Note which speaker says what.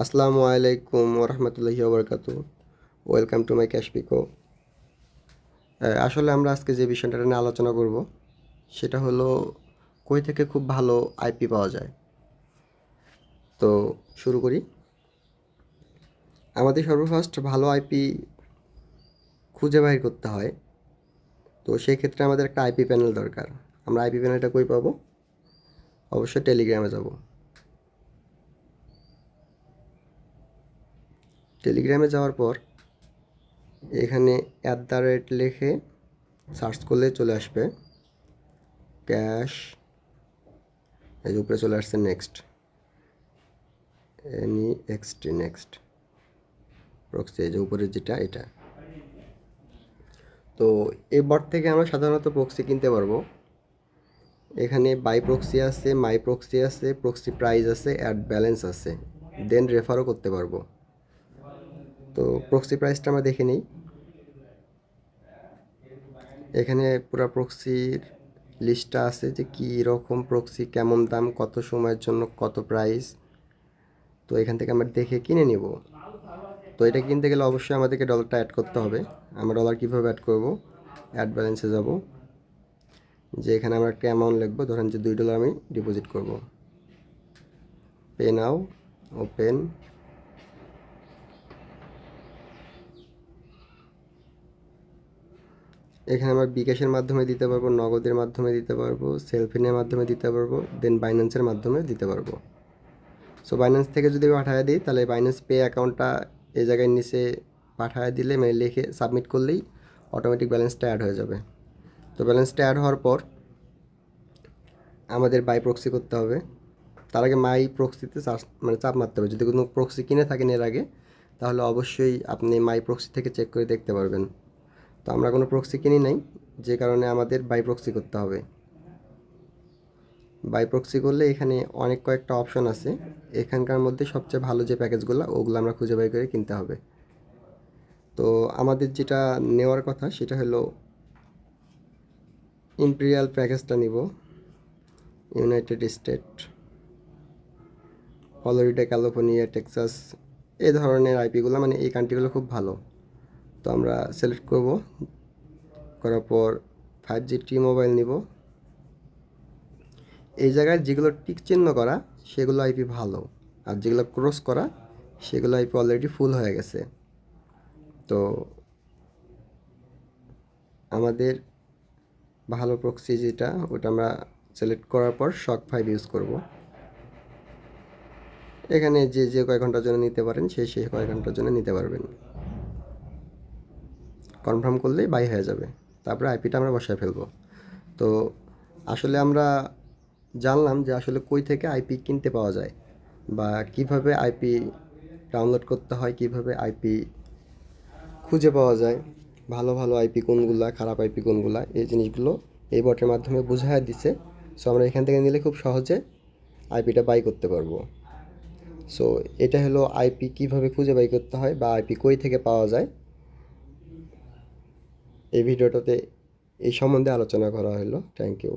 Speaker 1: আসসালামু আলাইকুম ওরহমতুল্লাহি ওবরকাতু। Welcome to my ক্যাশপিকো। আসলে আমরা আজকে যে বিষয়টা নিয়ে আলোচনা করব সেটা হলো কই থেকে খুব ভালো আইপি পাওয়া যায়। তো শুরু করি। আমাদের সর্বফার্স্ট ভালো আইপি খুঁজে বাইর করতে হয়। তো সেই ক্ষেত্রে আমাদের একটা আইপি প্যানেল দরকার। আমরা আইপি প্যানেলটা কই পাবো? অবশ্যই টেলিগ্রামে যাব। টেলিগ্রামে যাওয়ার পর এখানে লিখে সার্চ করলে চলে আসবে ক্যাশ। এই যে উপরে চলে আসছে নেক্সট, নেক্সট প্রক্সি, এই যে উপরে যেটা এটা। তো এই বট থেকে আমরা সাধারণত প্রক্সি কিনতে পারবো। এখানে বাই প্রক্সি আছে, মাই প্রক্সি আছে, প্রক্সি প্রাইস আছে, অ্যাড ব্যালেন্স আছে, দেন রেফারও করতে পারবো। তো প্রক্সি প্রাইসটা আমরা দেখে নিই। এখানে পুরো প্রক্সির লিস্টটা আছে যে কী রকম প্রক্সি, কেমন দাম, কত সময়ের জন্য, কত প্রাইস। তো এখান থেকে আমরা দেখে কিনে নিব। তো এটা কিনতে গেলে অবশ্যই আমাদেরকে ডলারটা অ্যাড করতে হবে। আমরা ডলার কীভাবে অ্যাড করব? অ্যাড ব্যালেন্সে যাব, যে এখানে আমরা একটা অ্যামাউন্ট লিখবো, ধরেন যে $2 আমি ডিপোজিট করব। পে নাও, ওপেন। এখানে আমরা বিকাশের মাধ্যমে দিতে পারবো, নগদের মাধ্যমে দিতে পারবো, সেলফিনের মাধ্যমে দিতে পারবো, দেন বাইন্যান্সের মাধ্যমে দিতে পারবো। সো বাইন্যান্স থেকে যদি পাঠায় দিই তাহলে বাইন্যান্স পে অ্যাকাউন্টটা এই জায়গায় নিচে পাঠায় দিলে, মানে লিখে সাবমিট করলেই অটোমেটিক ব্যালেন্সটা অ্যাড হয়ে যাবে। তো ব্যালেন্সটা অ্যাড হওয়ার পর আমাদের বাই প্রক্সি করতে হবে। তার আগে মাই প্রক্সিতে চাপ মারতে হবে। যদি কোনো প্রক্সি কিনে থাকেন এর আগে, তাহলে অবশ্যই আপনি মাই প্রক্সি থেকে চেক করে দেখতে পারবেন। তো আমরা কোনো প্রক্সি কিনি নাই, যে কারণে আমাদের বাই প্রক্সি করতে হবে। বাই প্রক্সি করলে এখানে অনেক কয়েকটা অপশন আছে। এখানকার মধ্যে সবচেয়ে ভালো যে প্যাকেজগুলো, ওগুলো আমরা খুঁজে বাই করে কিনতে হবে। তো আমাদের যেটা নেওয়ার কথা সেটা হলো ইম্পেরিয়াল প্যাকেজটা নিব। ইউনাইটেড স্টেট, ফলোরিডা, ক্যালিফোর্নিয়া, টেক্সাস, এই ধরনের আইপিগুলো, মানে এই কান্ট্রিগুলো খুব ভালো। তো আমরা সিলেক্ট করব, করার পর 5G টি মোবাইল নিব। এই জায়গায় যেগুলো টিক চিহ্ন করা সেগুলো আইপি ভালো, আর যেগুলো ক্রস করা সেগুলো আইপি অলরেডি ফুল হয়ে গেছে। তো আমাদের ভালো প্রক্সি যেটা, ওটা আমরা সিলেক্ট করার পর শক 5 ইউজ করব। এখানে যে যে কয়েক ঘন্টার জন্য নিতে পারেন সেই কয়েক ঘন্টার জন্য নিতে পারবেন। কনফার্ম করলেই বাই হয়ে যাবে। তারপরে আইপিটা আমরা বসায় ফেলবো। তো আসলে আমরা জানলাম যে আসলে কই থেকে আইপি কিনতে পাওয়া যায়, বা কিভাবে আইপি ডাউনলোড করতে হয়, কিভাবে আইপি খুঁজে পাওয়া যায়, ভালো ভালো আইপি কোনগুলা, খারাপ আইপি কোনগুলা, এই জিনিসগুলো এই বটের মাধ্যমে বুঝায় দিছে। সো আমরা এখান থেকে নিলে খুব সহজে আইপিটা বাই করতে পারবো। সো এটা হলো আইপি কিভাবে খুঁজে বাই করতে হয়, বা আইপি কই থেকে পাওয়া যায়। এই ভিডিওটাতে এই সম্বন্ধে আলোচনা করা হলো। Thank you.